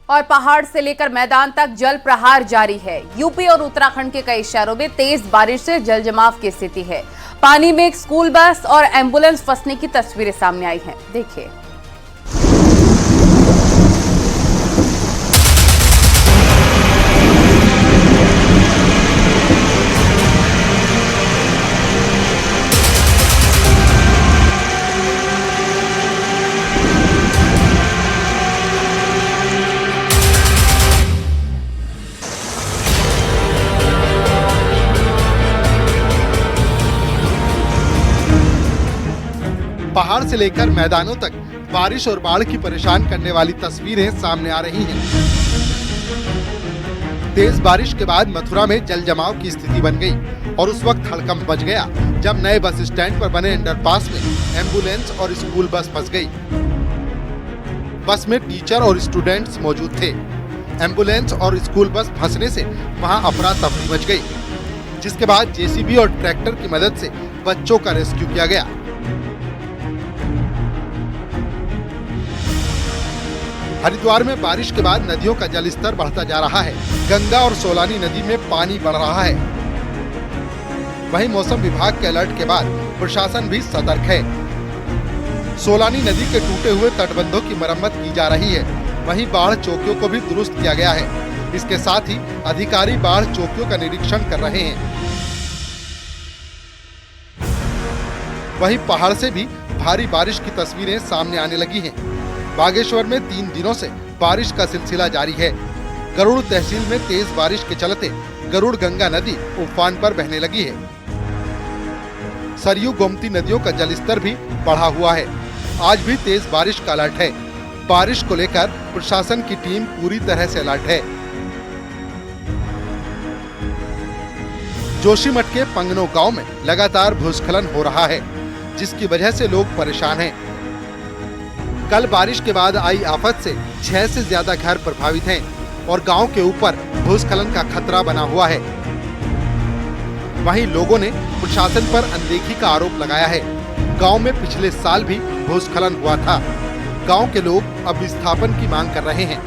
और पहाड़ से लेकर मैदान तक जल प्रहार जारी है। यूपी और उत्तराखंड के कई शहरों में तेज बारिश से जल जमाव की स्थिति है। पानी में एक स्कूल बस और एम्बुलेंस फंसने की तस्वीरें सामने आई हैं। देखिए। पहाड़ से लेकर मैदानों तक बारिश और बाढ़ की परेशान करने वाली तस्वीरें सामने आ रही हैं। तेज बारिश के बाद मथुरा में जल जमाव की स्थिति बन गई और उस वक्त हड़कंप मच गया जब नए बस स्टैंड पर बने अंडरपास में एम्बुलेंस और स्कूल बस फंस गई। बस में टीचर और स्टूडेंट्स मौजूद थे। एम्बुलेंस और स्कूल बस फंसने से वहां अफरा तफरी मच गई, जिसके बाद जेसीबी और ट्रैक्टर की मदद से बच्चों का रेस्क्यू किया गया। हरिद्वार में बारिश के बाद नदियों का जलस्तर बढ़ता जा रहा है। गंगा और सोलानी नदी में पानी बढ़ रहा है। वहीं मौसम विभाग के अलर्ट के बाद प्रशासन भी सतर्क है। सोलानी नदी के टूटे हुए तटबंधों की मरम्मत की जा रही है। वहीं बाढ़ चौकियों को भी दुरुस्त किया गया है। इसके साथ ही अधिकारी बाढ़ चौकियों का निरीक्षण कर रहे हैं। वहीं पहाड़ से भी भारी बारिश की तस्वीरें सामने आने लगी हैं। बागेश्वर में 3 दिनों से बारिश का सिलसिला जारी है। गरुड़ तहसील में तेज बारिश के चलते गरुड़ गंगा नदी उफान पर बहने लगी है। सरयू गोमती नदियों का जलस्तर भी बढ़ा हुआ है। आज भी तेज बारिश का अलर्ट है। बारिश को लेकर प्रशासन की टीम पूरी तरह से अलर्ट है। जोशीमठ के पंगनो गांव में लगातार भूस्खलन हो रहा है, जिसकी वजह से लोग परेशान हैं। कल बारिश के बाद आई आफत से 6 से ज्यादा घर प्रभावित हैं और गांव के ऊपर भूस्खलन का खतरा बना हुआ है। वहीं लोगों ने प्रशासन पर अनदेखी का आरोप लगाया है। गांव में पिछले साल भी भूस्खलन हुआ था। गांव के लोग अब विस्थापन की मांग कर रहे हैं।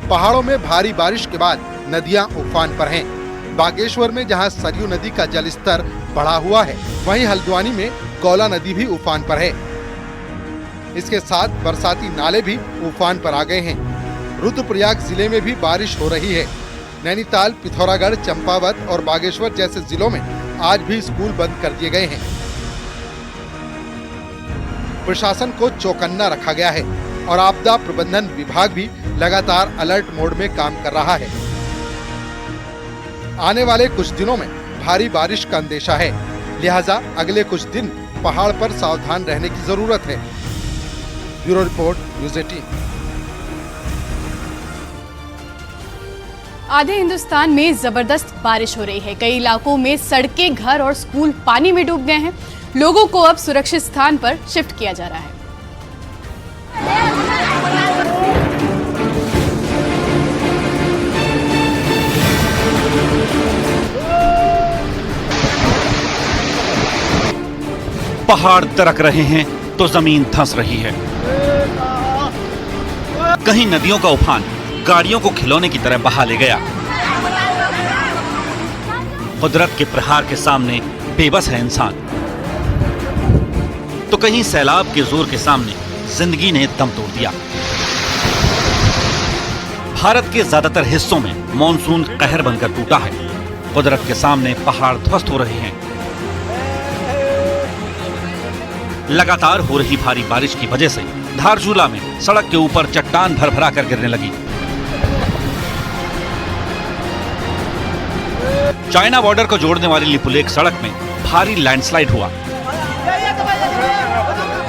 पहाड़ों में भारी बारिश के बाद नदियां उफान पर हैं। बागेश्वर में जहां सरयू नदी का जलस्तर बढ़ा हुआ है, वहीं हल्द्वानी में गौला नदी भी उफान पर है। इसके साथ बरसाती नाले भी उफान पर आ गए हैं। रुद्रप्रयाग जिले में भी बारिश हो रही है। नैनीताल, पिथौरागढ़, चंपावत और बागेश्वर जैसे जिलों में आज भी स्कूल बंद कर दिए गए हैं। प्रशासन को चौकन्ना रखा गया है और आपदा प्रबंधन विभाग भी लगातार अलर्ट मोड में काम कर रहा है। आने वाले कुछ दिनों में भारी बारिश का अंदेशा है, लिहाजा अगले कुछ दिन पहाड़ पर सावधान रहने की जरूरत है। Bureau report, news 18। आधे हिंदुस्तान में जबरदस्त बारिश हो रही है। कई इलाकों में सड़कें, घर और स्कूल पानी में डूब गए हैं। लोगों को अब सुरक्षित स्थान पर शिफ्ट किया जा रहा है। पहाड़ दरक रहे हैं तो जमीन धंस रही है। कहीं नदियों का उफान गाड़ियों को खिलौने की तरह बहा ले गया। कुदरत के प्रहार के सामने बेबस है इंसान, तो कहीं सैलाब के जोर के सामने जिंदगी ने दम तोड़ दिया। भारत के ज्यादातर हिस्सों में मॉनसून कहर बनकर टूटा है। कुदरत के सामने पहाड़ ध्वस्त हो रहे हैं। लगातार हो रही भारी बारिश की वजह से धारचूला में सड़क के ऊपर चट्टान भरभरा कर गिरने लगी। चाइना बॉर्डर को जोड़ने वाली लिपुलेख सड़क में भारी लैंडस्लाइड हुआ।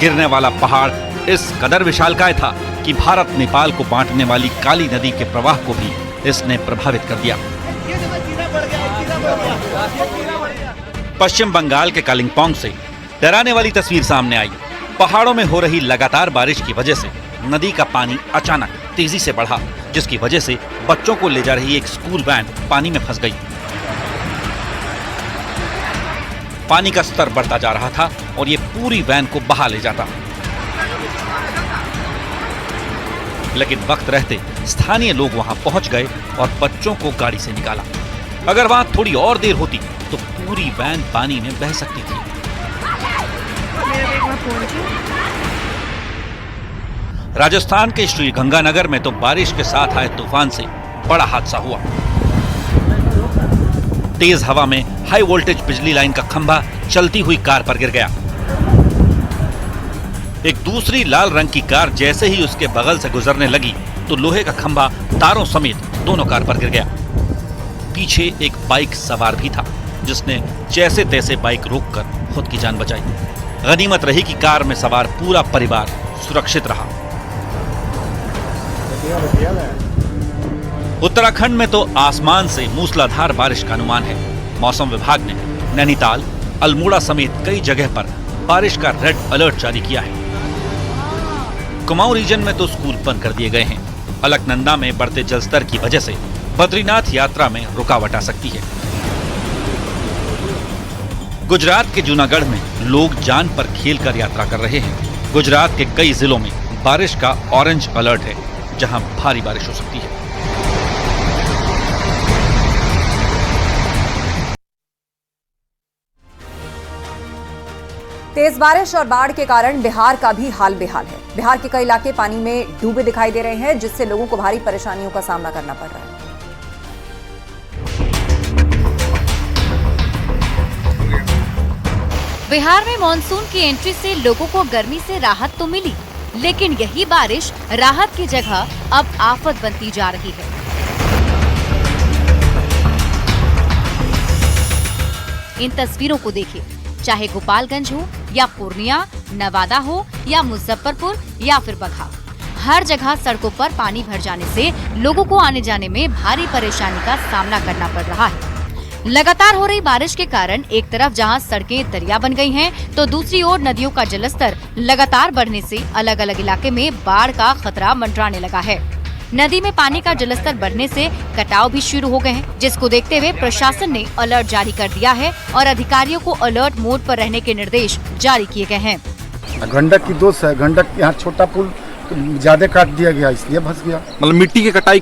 गिरने वाला पहाड़ इस कदर विशालकाय था कि भारत नेपाल को बांटने वाली काली नदी के प्रवाह को भी इसने प्रभावित कर दिया। पश्चिम बंगाल के कालिंपोंग से डराने वाली तस्वीर सामने आई। पहाड़ों में हो रही लगातार बारिश की वजह से नदी का पानी अचानक तेजी से बढ़ा, जिसकी वजह से बच्चों को ले जा रही एक स्कूल वैन पानी में फंस गई। पानी का स्तर बढ़ता जा रहा था और ये पूरी वैन को बहा ले जाता। लेकिन वक्त रहते स्थानीय लोग वहां पहुंच गए और बच्चों को गाड़ी से निकाला। अगर वहां थोड़ी और देर होती तो पूरी वैन पानी में बह सकती थी। राजस्थान के श्री गंगानगर में तो बारिश के साथ आए तूफान से बड़ा हादसा हुआ। तेज हवा में हाई वोल्टेज बिजली लाइन का खंभा चलती हुई कार पर गिर गया। एक दूसरी लाल रंग की कार जैसे ही उसके बगल से गुजरने लगी तो लोहे का खंभा तारों समेत दोनों कार पर गिर गया। पीछे एक बाइक सवार भी था जिसने जैसे तैसे बाइक रोककर खुद की जान बचाई। गनीमत रही कि कार में सवार पूरा परिवार सुरक्षित रहा। उत्तराखंड में तो आसमान से मूसलाधार बारिश का अनुमान है। मौसम विभाग ने नैनीताल, अल्मोड़ा समेत कई जगह पर बारिश का रेड अलर्ट जारी किया है। कुमाऊं रीजन में तो स्कूल बंद कर दिए गए हैं। अलकनंदा में बढ़ते जलस्तर की वजह से बद्रीनाथ यात्रा में रुकावट आ सकती है। गुजरात के जूनागढ़ में लोग जान पर खेलकर यात्रा कर रहे हैं। गुजरात के कई जिलों में बारिश का ऑरेंज अलर्ट है, जहां भारी बारिश हो सकती है। तेज बारिश और बाढ़ के कारण बिहार का भी हाल बेहाल है। बिहार के कई इलाके पानी में डूबे दिखाई दे रहे हैं, जिससे लोगों को भारी परेशानियों का सामना करना पड़ रहा है। बिहार में मानसून की एंट्री से लोगों को गर्मी से राहत तो मिली, लेकिन यही बारिश राहत की जगह अब आफत बनती जा रही है। इन तस्वीरों को देखिए, चाहे गोपालगंज हो या पूर्णिया, नवादा हो या मुजफ्फरपुर या फिर बगहा, हर जगह सड़कों पर पानी भर जाने से लोगों को आने जाने में भारी परेशानी का सामना करना पड़ रहा है। लगातार हो रही बारिश के कारण एक तरफ जहां सड़कें दरिया बन गई हैं, तो दूसरी ओर नदियों का जलस्तर लगातार बढ़ने से अलग अलग इलाके में बाढ़ का खतरा मंडराने लगा है। नदी में पानी का जलस्तर बढ़ने से कटाव भी शुरू हो गए हैं, जिसको देखते हुए प्रशासन ने अलर्ट जारी कर दिया है और अधिकारियों को अलर्ट मोड पर रहने के निर्देश जारी किए गए हैं। गंडक की दोष है, गंडक यहाँ छोटा पुल ज्यादा काट दिया गया, इसलिए फंस गया। मतलब मिट्टी के कटाई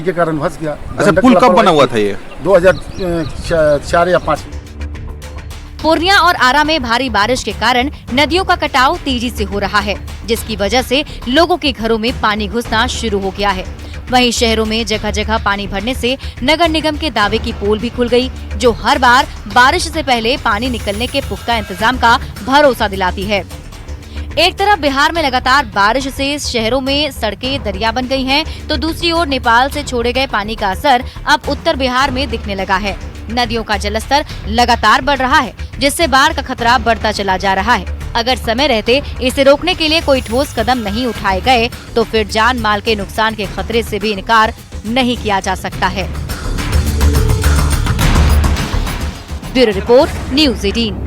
के कारण फंस गया। अच्छा, पुल कब बना हुआ था ये? 2004 या 5। पूर्णिया और आरा में भारी बारिश के कारण नदियों का कटाव तेजी से हो रहा है, जिसकी वजह से लोगों के घरों में पानी घुसना शुरू हो गया है। वहीं शहरों में जगह जगह पानी भरने से नगर निगम के दावे की पोल भी खुल गई, जो हर बार बारिश से पहले पानी निकलने के पुख्ता इंतजाम का भरोसा दिलाती है। एक तरफ बिहार में लगातार बारिश से शहरों में सड़कें दरिया बन गई हैं, तो दूसरी ओर नेपाल से छोड़े गए पानी का असर अब उत्तर बिहार में दिखने लगा है। नदियों का जलस्तर लगातार बढ़ रहा है, जिससे बाढ़ का खतरा बढ़ता चला जा रहा है। अगर समय रहते इसे रोकने के लिए कोई ठोस कदम नहीं उठाए गए, तो फिर जान माल के नुकसान के खतरे से भी इनकार नहीं किया जा सकता है। Bureau report, news 18।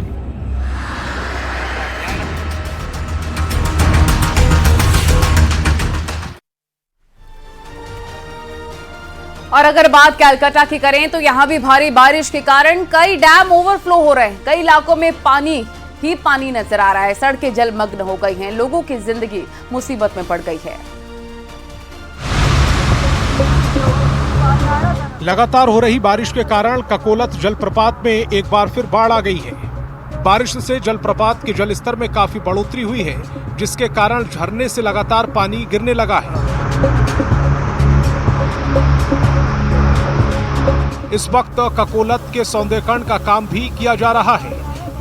और अगर बात कलकत्ता की करें तो यहाँ भी भारी बारिश के कारण कई डैम ओवरफ्लो हो रहे हैं। कई इलाकों में पानी ही पानी नजर आ रहा है। सड़कें जलमग्न हो गई हैं। लोगों की जिंदगी मुसीबत में पड़ गई है। लगातार हो रही बारिश के कारण ककोलत जलप्रपात में एक बार फिर बाढ़ आ गई है। बारिश से जलप्रपात के जलस्तर में काफी बढ़ोतरी हुई है, जिसके कारण झरने से लगातार पानी गिरने लगा है। इस वक्त ककोलत के सौंदर्यीकरण का काम भी किया जा रहा है।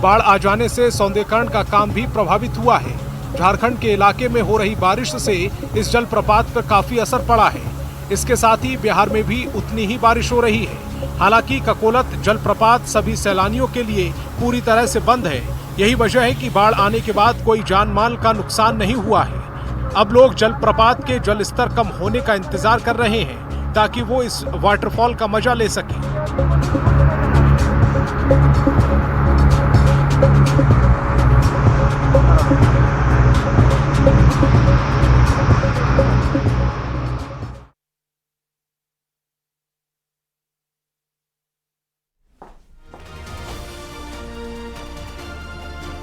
बाढ़ आ जाने से सौंदर्यीकरण का काम भी प्रभावित हुआ है। झारखंड के इलाके में हो रही बारिश से इस जलप्रपात पर काफी असर पड़ा है। इसके साथ ही बिहार में भी उतनी ही बारिश हो रही है। हालांकि ककोलत जलप्रपात सभी सैलानियों के लिए पूरी तरह से बंद है। यही वजह है कि बाढ़ आने के बाद कोई जान माल का नुकसान नहीं हुआ है। अब लोग जलप्रपात के जलस्तर कम होने का इंतजार कर रहे हैं, ताकि वो इस वाटरफॉल का मजा ले सकें।